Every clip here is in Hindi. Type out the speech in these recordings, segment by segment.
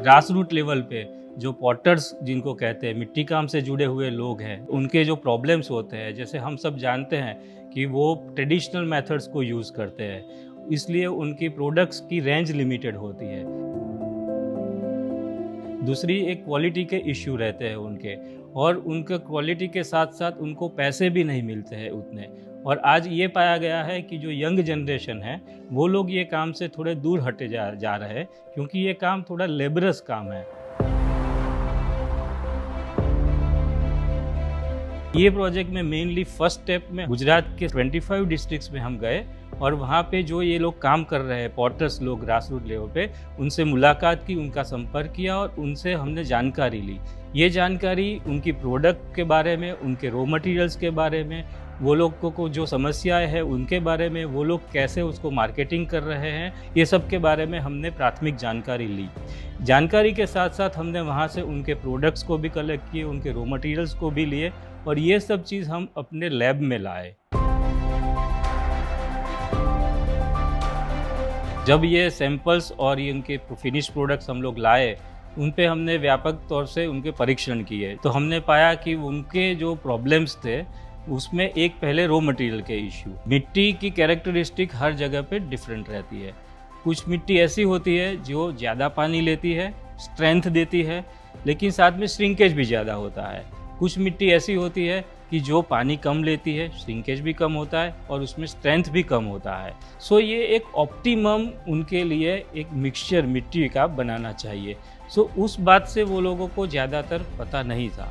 ग्रास रूट लेवल पे जो पॉटर्स जिनको कहते हैं, मिट्टी काम से जुड़े हुए लोग हैं, उनके जो प्रॉब्लम्स होते हैं, जैसे हम सब जानते हैं कि वो ट्रेडिशनल मेथड्स को यूज़ करते हैं, इसलिए उनकी प्रोडक्ट्स की रेंज लिमिटेड होती है। दूसरी एक क्वालिटी के इश्यू रहते हैं उनके, और उनके क्वालिटी के साथ साथ उनको पैसे भी नहीं मिलते हैं उतने। और आज ये पाया गया है कि जो यंग जनरेशन है वो लोग ये काम से थोड़े दूर हटे जा रहे हैं, क्योंकि ये काम थोड़ा लेबरस काम है। ये प्रोजेक्ट में मेनली फर्स्ट स्टेप में गुजरात के 25 डिस्ट्रिक्ट्स में हम गए, और वहाँ पे जो ये लोग काम कर रहे हैं पॉटर्स लोग ग्रास रूट लेवल पे, उनसे मुलाकात की, उनका संपर्क किया और उनसे हमने जानकारी ली। ये जानकारी उनकी प्रोडक्ट के बारे में, उनके रॉ मटेरियल्स के बारे में, वो लोगों को जो समस्याएं हैं उनके बारे में, वो लोग कैसे उसको मार्केटिंग कर रहे हैं, ये सब के बारे में हमने प्राथमिक जानकारी ली। जानकारी के साथ साथ हमने वहाँ से उनके प्रोडक्ट्स को भी कलेक्ट किए, उनके रॉ मटेरियल्स को भी लिए, और ये सब चीज़ हम अपने लैब में लाए। जब ये सैंपल्स और ये उनके फिनिश प्रोडक्ट्स हम लोग लाए, उन पे हमने व्यापक तौर से उनके परीक्षण किए, तो हमने पाया कि उनके जो प्रॉब्लम्स थे उसमें एक पहले रॉ मटेरियल के इश्यू। मिट्टी की कैरेक्टरिस्टिक हर जगह पे डिफरेंट रहती है। कुछ मिट्टी ऐसी होती है जो ज़्यादा पानी लेती है, स्ट्रेंथ देती है, लेकिन साथ में श्रिंकेज भी ज़्यादा होता है। कुछ मिट्टी ऐसी होती है कि जो पानी कम लेती है, श्रिंकेज भी कम होता है और उसमें स्ट्रेंथ भी कम होता है। सो ये एक ऑप्टिमम उनके लिए एक मिक्सचर मिट्टी का बनाना चाहिए। सो उस बात से वो लोगों को ज़्यादातर पता नहीं था।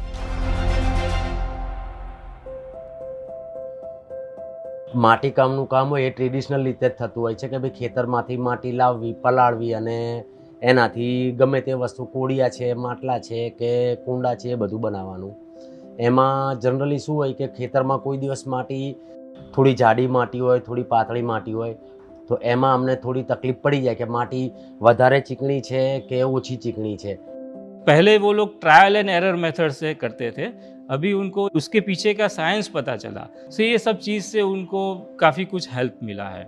માટીકામનું કામ હોય એ ટ્રેડિશનલ રીતે જ થતું હોય છે કે ભાઈ ખેતરમાંથી માટી લાવવી, પલાળવી અને એનાથી ગમે તે વસ્તુ કોડિયા છે, માટલા છે કે કુંડા છે એ બધું બનાવવાનું। એમાં જનરલી શું હોય કે ખેતરમાં કોઈ દિવસ માટી થોડી જાડી માટી હોય, થોડી પાતળી માટી હોય, તો એમાં અમને થોડી તકલીફ પડી જાય કે માટી વધારે ચીકણી છે કે ઓછી ચીકણી છે। पहले वो लोग ट्रायल एंड एरर मेथड से करते थे, अभी उनको उसके पीछे का साइंस पता चला। सो ये सब चीज़ से उनको काफ़ी कुछ हेल्प मिला है।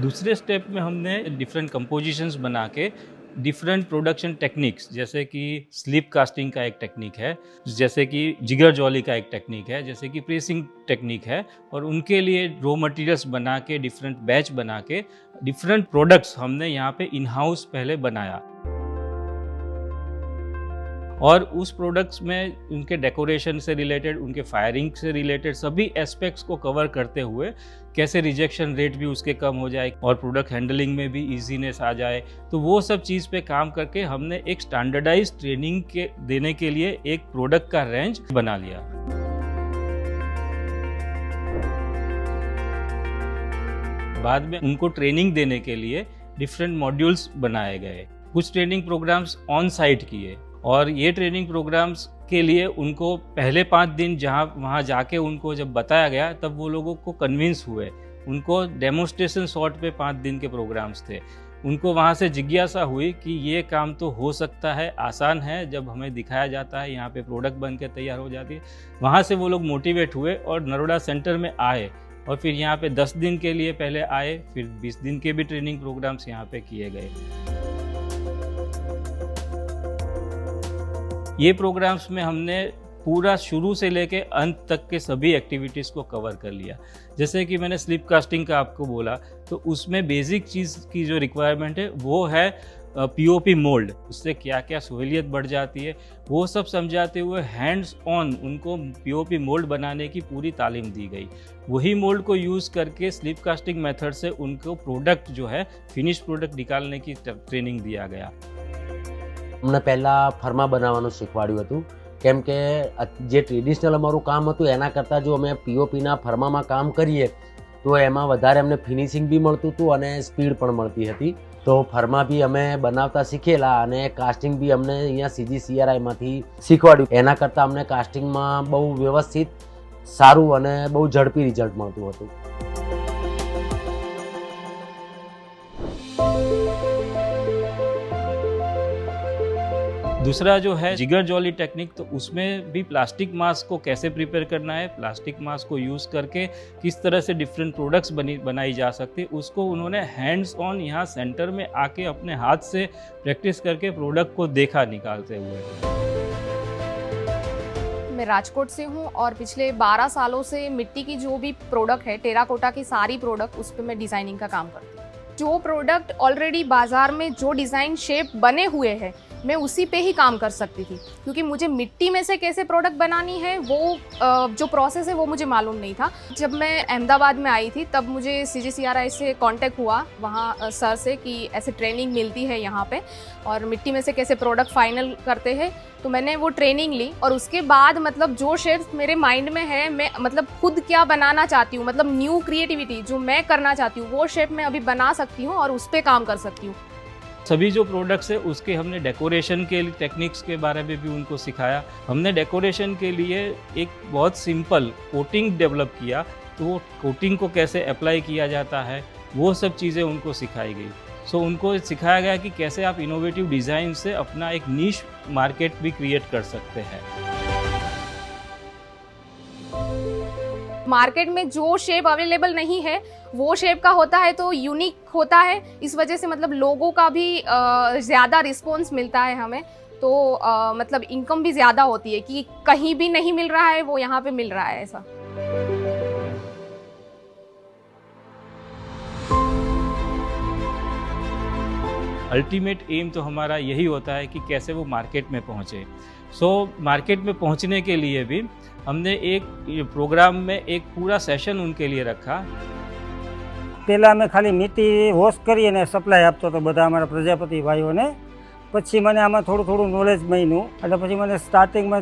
दूसरे स्टेप में हमने डिफरेंट कंपोजिशंस बना के डिफरेंट प्रोडक्शन टेक्निक्स, जैसे कि स्लिप कास्टिंग का एक टेक्निक है, जैसे कि जिगर जॉली का एक टेक्निक है, जैसे कि प्रेसिंग टेक्निक है, और उनके लिए रॉ मटेरियल्स बना के डिफरेंट बैच बना के डिफरेंट प्रोडक्ट्स हमने यहाँ पे इन हाउस पहले बनाया। और उस प्रोडक्ट्स में उनके डेकोरेशन से रिलेटेड, उनके फायरिंग से रिलेटेड सभी एस्पेक्ट्स को कवर करते हुए कैसे रिजेक्शन रेट भी उसके कम हो जाए और प्रोडक्ट हैंडलिंग में भी इजीनेस आ जाए, तो वो सब चीज़ पे काम करके हमने एक स्टैंडर्डाइज ट्रेनिंग के देने के लिए एक प्रोडक्ट का रेंज बना लिया। बाद में उनको ट्रेनिंग देने के लिए डिफरेंट मॉड्यूल्स बनाए गए, कुछ ट्रेनिंग प्रोग्राम्स ऑन साइट किए, और ये ट्रेनिंग प्रोग्राम्स के लिए उनको पहले 5 दिन वहाँ जाके उनको जब बताया गया तब वो लोगों को कन्विंस हुए। उनको डेमोन्स्ट्रेशन शॉट पे 5 दिन के प्रोग्राम्स थे। उनको वहाँ से जिज्ञासा हुई कि ये काम तो हो सकता है, आसान है, जब हमें दिखाया जाता है यहाँ पे प्रोडक्ट बन के तैयार हो जाती है। वहाँ से वो लोग मोटिवेट हुए और नरोडा सेंटर में आए, और फिर यहाँ पे 10 दिन के लिए पहले आए, फिर 20 दिन के भी ट्रेनिंग प्रोग्राम्स यहाँ पे किए गए। ये प्रोग्राम्स में हमने पूरा शुरू से लेके अंत तक के सभी एक्टिविटीज़ को कवर कर लिया। जैसे कि मैंने स्लिप कास्टिंग का आपको बोला, तो उसमें बेसिक चीज़ की जो रिक्वायरमेंट है वो है पीओपी मोल्ड। उससे क्या क्या सहूलियत बढ़ जाती है वो सब समझाते हुए हैंड्स ऑन उनको पीओपी मोल्ड बनाने की पूरी तालीम दी गई। वही मोल्ड को यूज़ करके स्लिप कास्टिंग मेथड से उनको प्रोडक्ट जो है फिनिश प्रोडक्ट निकालने की ट्रेनिंग दिया गया। અમને પહેલાં ફર્મા બનાવવાનું શીખવાડ્યું હતું, કેમ કે જે ટ્રેડિશનલ અમારું કામ હતું એના કરતાં જો અમે પીઓપીના ફર્મામાં કામ કરીએ તો એમાં વધારે અમને ફિનિશિંગ બી મળતું હતું અને સ્પીડ પણ મળતી હતી। તો ફર્મા બી અમે બનાવતા શીખેલા અને કાસ્ટિંગ બી અમને અહીંયા CGCRIમાંથી શીખવાડ્યું। એના કરતાં અમને કાસ્ટિંગમાં બહુ વ્યવસ્થિત, સારું અને બહુ ઝડપી રિઝલ્ટ મળતું હતું। दूसरा जो है जिगर जॉली टेक्निक, तो उसमें भी प्लास्टिक मास्क को कैसे प्रिपेयर करना है, प्लास्टिक मास्क को यूज़ करके किस तरह से डिफरेंट प्रोडक्ट्स बनाई जा सकती है, उसको उन्होंने हैंड्स ऑन यहाँ सेंटर में आके अपने हाथ से प्रैक्टिस करके प्रोडक्ट को देखा निकालते हुए। मैं राजकोट से हूँ और पिछले 12 सालों से मिट्टी की जो भी प्रोडक्ट है, टेराकोटा की सारी प्रोडक्ट, उस पर मैं डिज़ाइनिंग का काम करती हूँ। जो प्रोडक्ट ऑलरेडी बाज़ार में जो डिज़ाइन शेप बने हुए हैं, मैं उसी पे ही काम कर सकती थी, क्योंकि मुझे मिट्टी में से कैसे प्रोडक्ट बनानी है वो जो प्रोसेस है वो मुझे मालूम नहीं था। जब मैं अहमदाबाद में आई थी तब मुझे CGCRI से कांटेक्ट हुआ वहाँ सर से कि ऐसे ट्रेनिंग मिलती है यहाँ पे और मिट्टी में से कैसे प्रोडक्ट फाइनल करते हैं। तो मैंने वो ट्रेनिंग ली और उसके बाद मतलब जो शेप्स मेरे माइंड में है, मैं मतलब खुद क्या बनाना चाहती हूँ, मतलब न्यू क्रिएटिविटी जो मैं करना चाहती हूँ वो शेप मैं अभी बना सकती हूँ और उस पर काम कर सकती हूँ। सभी जो प्रोडक्ट्स है उसके हमने डेकोरेशन के टेक्निक्स के बारे में भी उनको सिखाया। हमने डेकोरेशन के लिए एक बहुत सिंपल कोटिंग डेवलप किया, तो वो कोटिंग को कैसे अप्लाई किया जाता है वो सब चीज़ें उनको सिखाई गई। सो उनको सिखाया गया कि कैसे आप इनोवेटिव डिज़ाइन से अपना एक नीश मार्केट भी क्रिएट कर सकते हैं। मार्केट में जो शेप अवेलेबल नहीं है वो शेप का होता है तो यूनिक होता है, इस वजह से मतलब लोगों का भी ज़्यादा रिस्पॉन्स मिलता है हमें, तो मतलब इनकम भी ज़्यादा होती है कि कहीं भी नहीं मिल रहा है वो यहाँ पे मिल रहा है ऐसा। अल्टीमेट एम तो हमारा यही होता है कि कैसे वो मार्केट में पहुँचे। मार्केट में पहुँचने के लिए भी हमने एक प्रोग्राम में एक पूरा सेशन उनके लिए रखा। पहला मैं खाली मिट्टी वॉश करी ने सप्लाय आपतो तो बधा अमरा प्रजापति भाईओ ने, पछी मैंने आमां थोड़ું नॉलेज मळ्युं એટલે પછી મને સ્ટાર્ટિંગમાં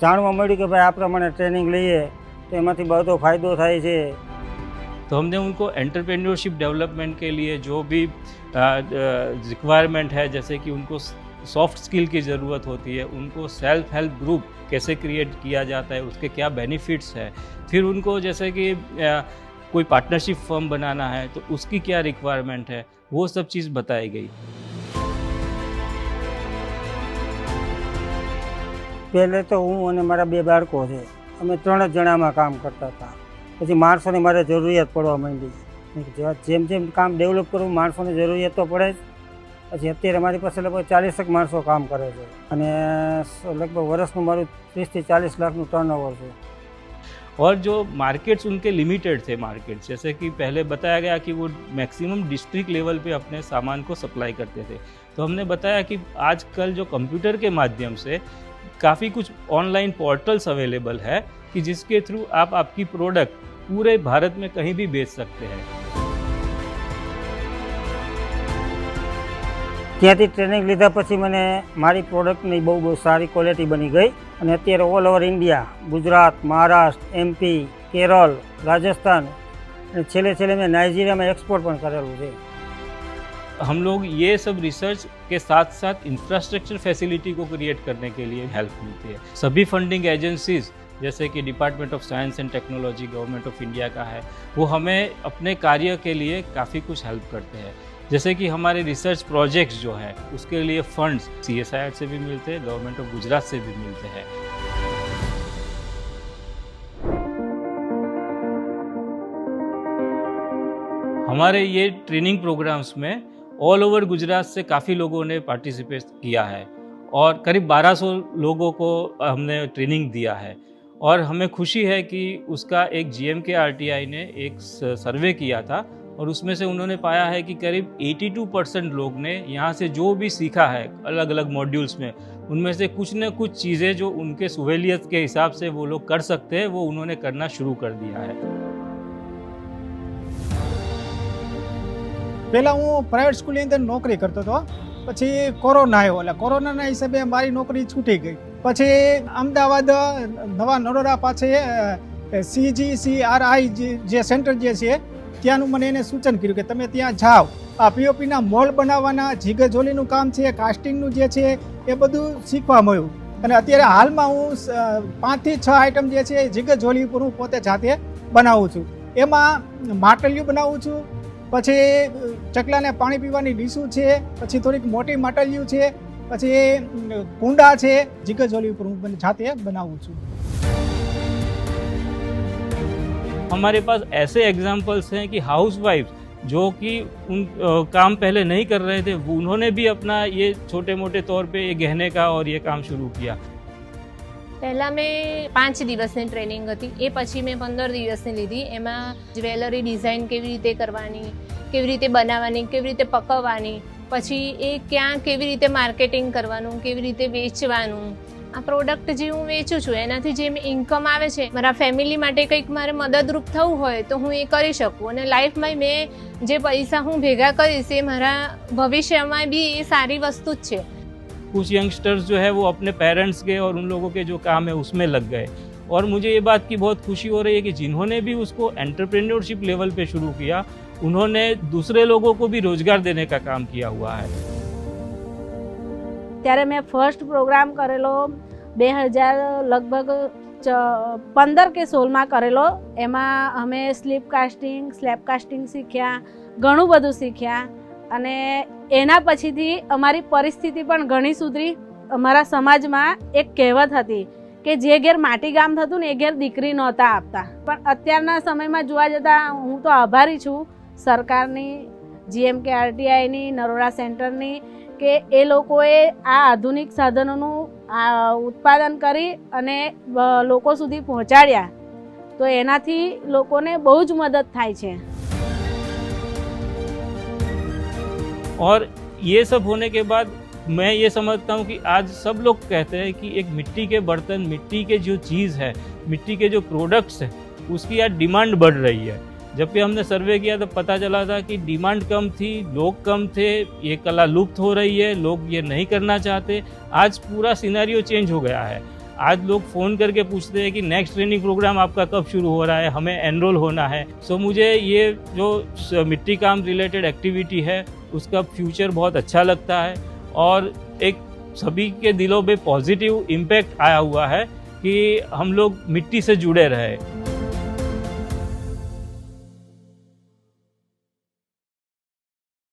જાણવા મળ્યું કે ભાઈ આ પ્રમાણે ટ્રેનિંગ લઈએ તો એમાંથી બધો ફાયદો થાય છે। तो हमने उनको एंटरप्रेन्योरशिप डेवलपमेंट के लिए जो भी रिक्वायरमेंट है, जैसे कि उनको सॉफ्ट स्किल की ज़रूरत होती है, उनको सेल्फ हेल्प ग्रुप कैसे क्रिएट किया जाता है, उसके क्या बेनिफिट्स है, फिर उनको जैसे कि कोई पार्टनरशिप फर्म बनाना है तो उसकी क्या रिक्वायरमेंट है, वो सब चीज़ बताई गई। पहले तो हूँ और मारा 2 बाळको छे, अमे 3 जणामां काम करता था। પછી માણસોની મારે જરૂરિયાત પડવા માંડી। જેમ જેમ કામ ડેવલપ કરવું માણસોની જરૂરિયાત તો પડે જ। પછી અત્યારે મારી પાસે લગભગ 40 માણસો કામ કરે છે અને લગભગ વર્ષનું મારું 30 થી 40 લાખનું ટર્નઓવર છે। और जो मार्केट्स उनके लिमिटेड थे मार्केट्स, जैसे कि पहले बताया गया कि वो मैक्सिमम डिस्ट्रिक्ट लेवल पे अपने सामान को सप्लाई करते थे, तो हमने बताया कि आजकल जो कंप्यूटर के माध्यम से काफ़ी कुछ ऑनलाइन पोर्टल्स अवेलेबल है कि जिसके थ्रू आप आपकी प्रोडक्ट पूरे भारत में कहीं भी बेच सकते हैं। ત્યાંથી ટ્રેનિંગ લીધા પછી મને મારી પ્રોડક્ટની બહુ સારી ક્વોલિટી બની ગઈ અને અત્યારે all over India, Gujarat, Maharashtra, MP, Kerala, Rajasthan અને છેલ્લે મેં નાઇજીરિયામાં એક્સપોર્ટ પણ કરેલું છે। हम लोग ये सब रिसर्च के साथ साथ इंफ्रास्ट्रक्चर फैसिलिटी को क्रिएट करने के लिए हेल्प मिलती है। सभी फंडिंग एजेंसीज जैसे कि department of science and technology government of India का है, वो हमें अपने कार्य के लिए काफ़ी कुछ हेल्प करते हैं। जैसे कि हमारे रिसर्च प्रोजेक्ट्स जो है उसके लिए फंड्स CSIR से भी मिलते हैं, गवर्नमेंट ऑफ गुजरात से भी मिलते हैं। हमारे ये ट्रेनिंग प्रोग्राम्स में ऑल ओवर गुजरात से काफ़ी लोगों ने पार्टिसिपेट किया है और करीब 1200 लोगों को हमने ट्रेनिंग दिया है। और हमें खुशी है कि उसका एक GMK RTI ने एक सर्वे किया था और उसमें से उन्होंने पाया है कि करीब 82% लोग ने यहाँ से जो भी सीखा है अलग अलग मॉड्यूल्स में, उनमें से कुछ न कुछ चीज़ें जो उनके सहूलियत के हिसाब से वो लोग कर सकते हैं वो उन्होंने करना शुरू कर दिया है। પહેલાં હું પ્રાઇવેટ સ્કૂલની અંદર નોકરી કરતો હતો, પછી કોરોના આવ્યો એટલે કોરોનાના હિસાબે મારી નોકરી છૂટી ગઈ। પછી અમદાવાદ નવા નરોડા પાસે CGCRI જે સેન્ટર જે છે ત્યાંનું મને એને સૂચન કર્યું કે તમે ત્યાં જાઓ, આ POPના મોલ બનાવવાના જીગર જોલીનું કામ છે, કાસ્ટિંગનું જે છે એ બધું શીખવા મળ્યું। અને અત્યારે હાલમાં હું 5 થી 6 આઈટમ જે છે જીગર જોલી ઉપર હું પોતે જાતે બનાવું છું। એમાં માટલિયું બનાવું છું, પછી ચકલાને પાણી પીવાની ડીશું છે, પછી થોડીક મોટી માટલિયું છે, પછી કુંડા છે જીગરજોલી ઉપર હું જાતે બનાવું છું. हमारे पास ऐसे एग्जाम्पल्स हैं कि हाउस वाइफ जो कि उन काम पहले नहीं कर रहे थे, उन्होंने भी अपना ये छोटे मोटे तौर पे ये गहने का और ये काम शुरू किया. પહેલાં મેં 5 દિવસની ટ્રેનિંગ હતી, એ પછી મેં 15 દિવસની લીધી. એમાં જ્વેલરી ડિઝાઇન કેવી રીતે કરવાની, કેવી રીતે બનાવવાની, કેવી રીતે પકવવાની, પછી એ ક્યાં કેવી રીતે માર્કેટિંગ કરવાનું, કેવી રીતે વેચવાનું. આ પ્રોડક્ટ જે હું વેચું છું એનાથી જે ઇન્કમ આવે છે, મારા ફેમિલી માટે કંઈક મારે મદદરૂપ થવું હોય તો હું એ કરી શકું. અને લાઈફમાં મેં જે પૈસા હું ભેગા કરીશ એ મારા ભવિષ્યમાં બી એ सारी वस्तु જ છે. कुछ यंगस्टर्स जो है वो अपने पेरेंट्स के और उन लोगों के जो काम है उसमें लग गए, और मुझे ये बात की बहुत खुशी हो रही है कि जिन्होंने भी उसको एंटरप्रेन्योरशिप लेवल पे शुरू किया, उन्होंने दूसरे लोगों को भी रोजगार देने का काम किया हुआ है. ત્યારે મેં ફર્સ્ટ પ્રોગ્રામ કરેલો 2000 લગભગ 15 કે 16માં કરેલો. એમાં અમે સ્લીપ કાસ્ટિંગ, સ્લેબ કાસ્ટિંગ શીખ્યા, ઘણું બધું શીખ્યા. અને એના પછીથી અમારી પરિસ્થિતિ પણ ઘણી સુધરી. અમારા સમાજમાં એક કહેવત હતી કે જે ઘેર માટીકામ થતું ને એ ઘેર દીકરી નહોતા આપતા. પણ અત્યારના સમયમાં જોવા જતાં હું તો આભારી છું સરકારની, GMKRTIની, નરોડા સેન્ટરની, કે એ લોકોએ આ આધુનિક સાધનોનું ઉત્પાદન કરી અને લોકો સુધી પહોંચાડ્યા. તો એનાથી લોકોને બહુ જ મદદ થાય છે. और ये सब होने के बाद मैं ये समझता हूँ कि आज सब लोग कहते हैं कि एक मिट्टी के बर्तन, मिट्टी के जो चीज़ है, मिट्टी के जो प्रोडक्ट्स हैं, उसकी आज डिमांड बढ़ रही है. जब भी हमने सर्वे किया तो पता चला था कि डिमांड कम थी, लोग कम थे, ये कला लुप्त हो रही है, लोग ये नहीं करना चाहते. आज पूरा सिनेरियो चेंज हो गया है. आज लोग फ़ोन करके पूछते हैं कि नेक्स्ट ट्रेनिंग प्रोग्राम आपका कब शुरू हो रहा है, हमें एनरोल होना है. सो मुझे ये जो मिट्टी काम रिलेटेड एक्टिविटी है उसका फ्यूचर बहुत अच्छा लगता है, और एक सभी के दिलों में पॉजिटिव इम्पैक्ट आया हुआ है कि हम लोग मिट्टी से जुड़े रहे.